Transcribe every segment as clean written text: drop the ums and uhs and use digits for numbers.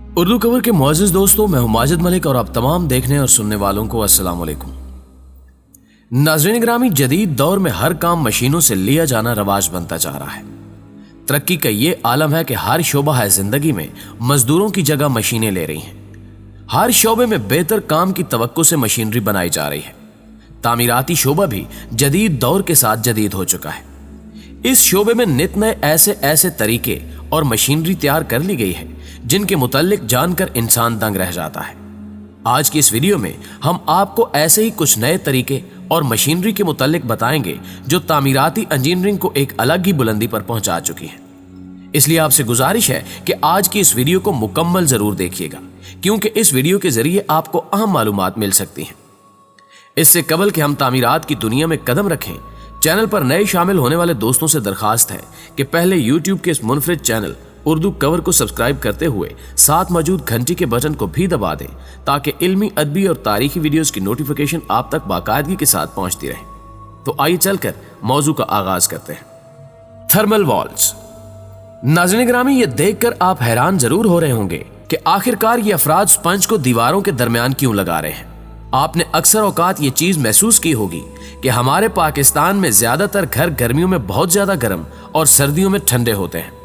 Urdu cover के मुअज़्ज़िज़ दोस्तों, मैं हूं माजिद मलिक और आप तमाम देखने और सुनने वालों को अस्सलाम वालेकुम। नाज़रीन ग्रामी, जदीद दौर में हर काम मशीनों से लिया जाना रवाज बनता जा रहा है। तरक्की का ये आलम है कि हर शोबा है जिंदगी में मजदूरों की जगह मशीनें ले रही हैं। हर शोबे में बेहतर काम की तवक्को से मशीनरी बनाई जा रही है। तामीराती शोबा भी जदीद दौर के साथ जदीद हो चुका है। इस शोबे में नित नए ऐसे तरीके और मशीनरी तैयार कर ली गई है जिनके मुताल्लिक जानकर इंसान दंग रह जाता है। आज की इस वीडियो में हम आपको ऐसे ही कुछ नए तरीके और मशीनरी के मुताल्लिक बताएंगे जो तामीराती इंजीनियरिंग को एक अलग ही बुलंदी पर पहुंचा चुकी है। इसलिए आपसे गुजारिश है कि आज की इस वीडियो को मुकम्मल जरूर देखिएगा, क्योंकि इस वीडियो के जरिए आपको अहम मालूमात मिल सकती हैं। इससे कबल कि हम तामीरात की दुनिया में कदम रखें, चैनल पर नए शामिल होने वाले दोस्तों से दरखास्त है कि पहले यूट्यूब के इस मुनफरिद चैनल उर्दू कवर को सब्सक्राइब करते हुए साथ मौजूद घंटी के बटन को भी दबा दें, ताकि इल्मी, अदबी और तारीखी वीडियोस की नोटिफिकेशन आप तक बाकायदगी के साथ पहुंचती रहे। तो आइए चलकर मौजू का आगाज करते हैं। Thermal walls. नाज़रीन ग्रामी, ये देखकर आप हैरान जरूर हो रहे होंगे कि आखिरकार ये अफराद स्पंज को दीवारों के दरमियान क्यों लगा रहे हैं। आपने अक्सर औकात ये चीज महसूस की होगी कि हमारे पाकिस्तान में ज्यादातर घर गर्मियों में बहुत ज्यादा गर्म और सर्दियों में ठंडे होते हैं।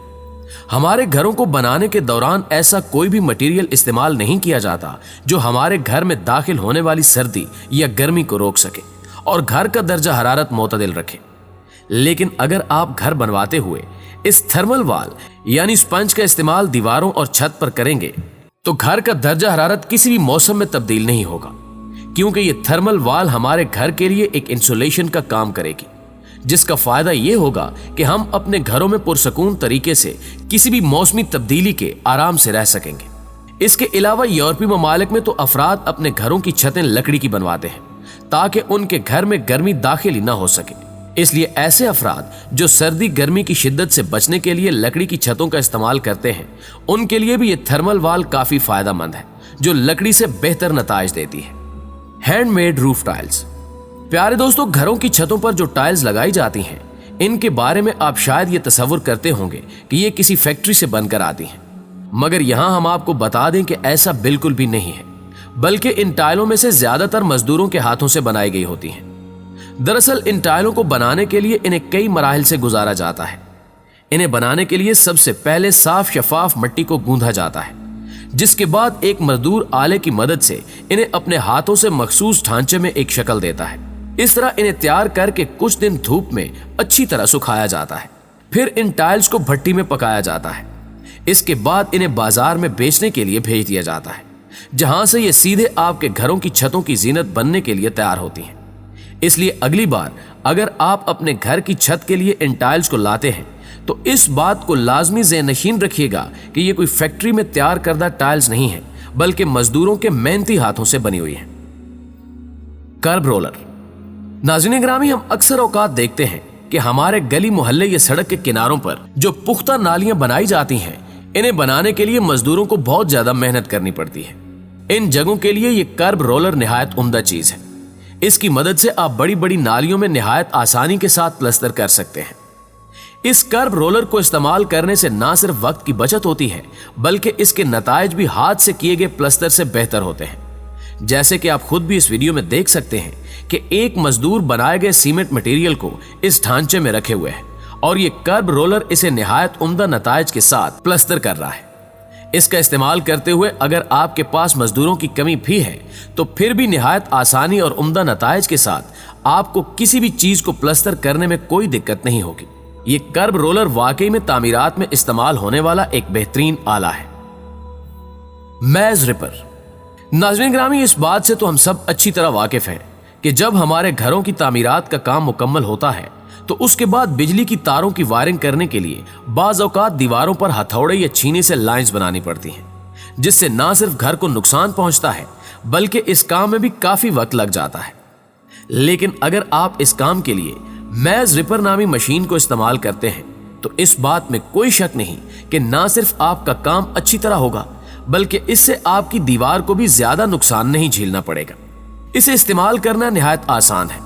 हमारे घरों को बनाने के दौरान ऐसा कोई भी मटेरियल इस्तेमाल नहीं किया जाता जो हमारे घर में दाखिल होने वाली सर्दी या गर्मी को रोक सके और घर का दर्जा हरारत मोतदिल रखे। लेकिन अगर आप घर बनवाते हुए इस थर्मल वॉल यानी स्पंज का इस्तेमाल दीवारों और छत पर करेंगे तो घर का दर्जा हरारत किसी भी मौसम में तब्दील नहीं होगा, क्योंकि ये थर्मल वॉल हमारे घर के लिए एक इंसुलेशन का काम करेगी, जिसका फायदा ये होगा कि हम अपने घरों में पुरसकून तरीके से किसी भी मौसमी तब्दीली के आराम से रह सकेंगे। इसके अलावा यूरोपीय ममालिक में तो अफराद अपने घरों की छतें लकड़ी की बनवाते हैं ताकि उनके घर में गर्मी दाखिल ही ना हो सके। इसलिए ऐसे अफराद जो सर्दी गर्मी की शिद्दत से बचने के लिए लकड़ी की छतों का इस्तेमाल करते हैं, उनके लिए भी ये थर्मल वॉल काफी फायदेमंद है, जो लकड़ी से बेहतर नताइज देती है। Handmade roof tiles. प्यारे दोस्तों, घरों की छतों पर जो टाइल्स लगाई जाती हैं, इनके बारे में आप शायद ये तसव्वुर करते होंगे कि ये किसी फैक्ट्री से बनकर आती हैं, मगर यहां हम आपको बता दें कि ऐसा बिल्कुल भी नहीं है, बल्कि इन टाइलों में से ज्यादातर मजदूरों के हाथों से बनाई गई होती हैं। दरअसल इन टाइलों को बनाने के लिए इन्हें कई मराहिल से गुजारा जाता है। इन्हें बनाने के लिए सबसे पहले साफ शफाफ मिट्टी को गूंधा जाता है, जिसके बाद एक मजदूर आले की मदद से इन्हें अपने हाथों से मखसूस ढांचे में एक शक्ल देता है। इस तरह इन्हें तैयार करके कुछ दिन धूप में अच्छी तरह सुखाया जाता है। फिर इन टाइल्स को भट्टी में पकाया जाता है। इसके बाद इन्हें बाजार में बेचने के लिए भेज दिया जाता है, जहां से ये सीधे आपके घरों की छतों की जीनत बनने के लिए तैयार होती हैं। इसलिए अगली बार अगर आप अपने घर की छत के लिए इन टाइल्स को लाते हैं तो इस बात को लाजमी ज़हनशीन रखिएगा कि ये कोई फैक्ट्री में तैयार करदा टाइल्स नहीं है, बल्कि मजदूरों के मेहनती हाथों से बनी हुई है। कर्ब रोलर। नाज़रीन ग्रामी, हम अक्सर औकात देखते हैं कि हमारे गली मोहल्ले या सड़क के किनारों पर जो पुख्ता नालियां बनाई जाती हैं, इन्हें बनाने के लिए मजदूरों को बहुत ज्यादा मेहनत करनी पड़ती है। इन जगहों के लिए ये कर्ब रोलर निहायत उम्दा चीज है। इसकी मदद से आप बड़ी बड़ी नालियों में निहायत आसानी के साथ प्लस्तर कर सकते हैं। इस कर्ब रोलर को इस्तेमाल करने से ना सिर्फ वक्त की बचत होती है, बल्कि इसके नताइज भी हाथ से किए गए प्लस्तर से बेहतर होते हैं। जैसे कि आप खुद भी इस वीडियो में देख सकते हैं कि एक मजदूर बनाए गए सीमेंट मटेरियल को इस ढांचे में रखे हुए है और ये कर्ब रोलर इसे निहायत उम्दा नताइज के साथ प्लस्तर कर रहा है। इसका इस्तेमाल करते हुए अगर आपके पास मजदूरों की कमी भी है तो फिर भी निहायत आसानी और उम्दा नताइज के साथ आपको किसी भी चीज को प्लस्तर करने में कोई दिक्कत नहीं होगी। ये कर्ब रोलर वाकई में तामीरात में इस्तेमाल होने वाला एक बेहतरीन आला है। मैज रिपर। नाज़रीन ग्रामी, इस बात से तो हम सब अच्छी तरह वाकिफ हैं कि जब हमारे घरों की तामीरात का काम मुकम्मल होता है तो उसके बाद बिजली की तारों की वायरिंग करने के लिए बाज़ औक़ात दीवारों पर हथौड़े या छीने से लाइंस बनानी पड़ती हैं, जिससे ना सिर्फ घर को नुकसान पहुंचता है बल्कि इस काम में भी काफी वक्त लग जाता है। लेकिन अगर आप इस काम के लिए मैज रिपर नामी मशीन को इस्तेमाल करते हैं तो इस बात में कोई शक नहीं कि ना सिर्फ आपका काम अच्छी तरह होगा, बल्कि इससे आपकी दीवार को भी ज्यादा नुकसान नहीं झेलना पड़ेगा। इसे इस्तेमाल करना निहायत आसान है।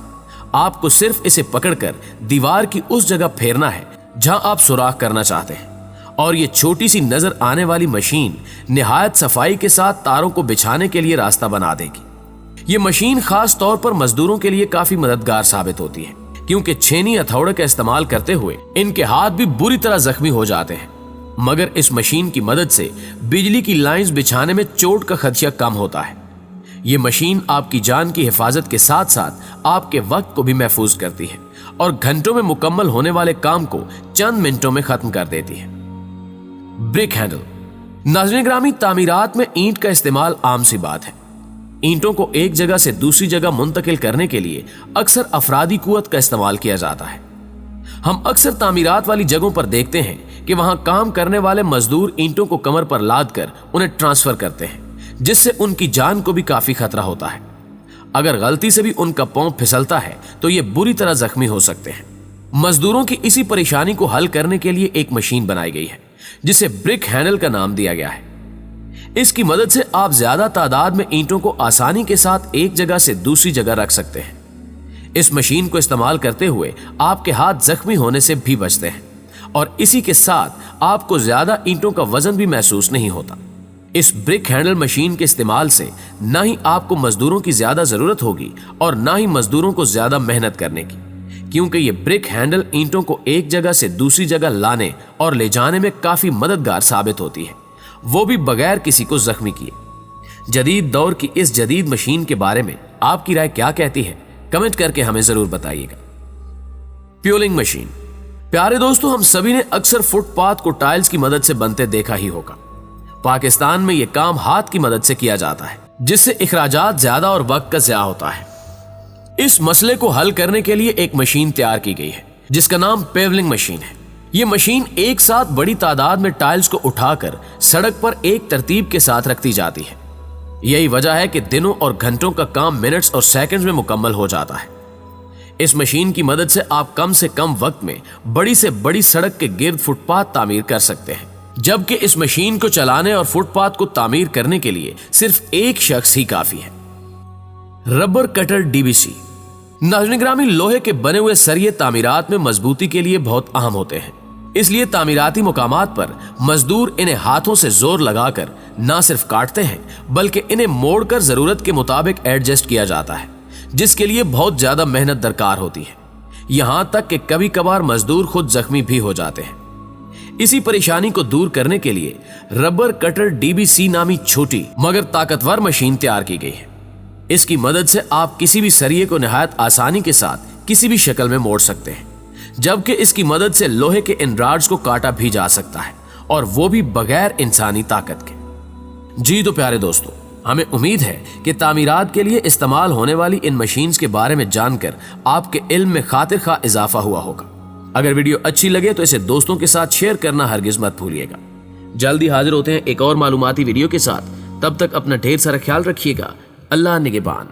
आपको सिर्फ इसे पकड़कर दीवार की उस जगह फेरना है जहां आप सुराख करना चाहते हैं और ये छोटी सी नजर आने वाली मशीन निहायत सफाई के साथ तारों को बिछाने के लिए रास्ता बना देगी। ये मशीन खास तौर पर मजदूरों के लिए काफी मददगार साबित होती है, क्योंकि छेनी हथौड़े का इस्तेमाल करते हुए इनके हाथ भी बुरी तरह जख्मी हो जाते हैं। मगर इस मशीन की मदद से बिजली की लाइंस बिछाने में चोट का खदशा कम होता है। ये मशीन आपकी जान की हिफाजत के साथ साथ आपके वक्त को भी महफूज करती है और घंटों में मुकम्मल होने वाले काम को चंद मिनटों में खत्म कर देती है। Brick handle. नाज़रीन ग्रामी, तामीरात में ईंट का इस्तेमाल आम सी बात है। ईंटों को एक जगह से दूसरी जगह मुंतकिल करने के लिए अक्सर अफरादी कुव्वत का इस्तेमाल किया जाता है। हम अक्सर तामीरात वाली जगहों पर देखते हैं कि वहां काम करने वाले मजदूर ईंटों को कमर पर लाद कर उन्हें ट्रांसफर करते हैं, जिससे उनकी जान को भी काफी खतरा होता है। अगर गलती से भी उनका पांव फिसलता है तो ये बुरी तरह जख्मी हो सकते हैं। मजदूरों की इसी परेशानी को हल करने के लिए एक मशीन बनाई गई है, जिसे ब्रिक हैंडल का नाम दिया गया है। इसकी मदद से आप ज्यादा तादाद में ईंटों को आसानी के साथ एक जगह से दूसरी जगह रख सकते हैं। इस मशीन को इस्तेमाल करते हुए आपके हाथ जख्मी होने से भी बचते हैं और इसी के साथ आपको ज्यादा ईंटों का वजन भी महसूस नहीं होता। इस ब्रिक हैंडल मशीन के इस्तेमाल से ना ही आपको मजदूरों की ज्यादा जरूरत होगी और ना ही मजदूरों को ज्यादा मेहनत करने की, क्योंकि ये ब्रिक हैंडल ईंटों को एक जगह से दूसरी जगह लाने और ले जाने में काफी मददगार साबित होती है, वो भी बगैर किसी को जख्मी किए। जदीद दौर की इस जदीद मशीन के बारे में आपकी राय क्या कहती है? कमेंट करके हमें जरूर बताइएगा। प्यूलिंग मशीन। प्यारे दोस्तों, हम सभी ने अक्सर फुटपाथ को टाइल्स की मदद से बनते देखा ही होगा। पाकिस्तान में यह काम हाथ की मदद से किया जाता है, जिससे इखराजात ज्यादा और वक्त का ज़या होता है। इस मसले को हल करने के लिए एक मशीन तैयार की गई है, जिसका नाम पेवलिंग मशीन है। यह मशीन एक साथ बड़ी तादाद में टाइल्स को उठाकर सड़क पर एक तरतीब के साथ रखती जाती है। यही वजह है कि दिनों और घंटों का काम मिनट्स और सेकंड्स में मुकम्मल हो जाता है। इस मशीन की मदद से आप कम से कम वक्त में बड़ी से बड़ी सड़क के गिर्द फुटपाथ तामीर कर सकते हैं, जबकि इस मशीन को चलाने और फुटपाथ को तामीर करने के लिए सिर्फ एक शख्स ही काफी है। Rubber cutter DBC. नाज़रीन ग्रामी, लोहे के बने हुए सरिये तामीरात में मजबूती के लिए बहुत अहम होते हैं, इसलिए तामीराती मुकामात पर मजदूर इन्हें हाथों से जोर लगाकर न सिर्फ काटते हैं, बल्कि इन्हें मोड़कर जरूरत के मुताबिक एडजस्ट किया जाता है, जिसके लिए बहुत ज्यादा मेहनत दरकार होती है। यहां तक कि कभी कभार मजदूर खुद जख्मी भी हो जाते हैं। इसी परेशानी को दूर करने के लिए रबर कटर डीबीसी नामी छोटी मगर ताकतवर मशीन तैयार की गई है। इसकी मदद से आप किसी भी सरिये को निहायत आसानी के साथ किसी भी शक्ल में मोड़ सकते हैं, जबकि इसकी मदद से लोहे के इन राड्स को काटा भी जा सकता है, और वो भी बगैर इंसानी ताकत के। जी तो प्यारे दोस्तों, हमें उम्मीद है कि तामीरात के लिए इस्तेमाल होने वाली इन मशीन्स के बारे में जानकर आपके इल्म में खातिर खा इजाफा हुआ होगा। अगर वीडियो अच्छी लगे तो इसे दोस्तों के साथ शेयर करना हरगिज मत भूलिएगा। जल्दी हाजिर होते हैं एक और मालूमाती वीडियो के साथ। तब तक अपना ढेर सारा ख्याल रखिएगा। अल्लाह निगहबान।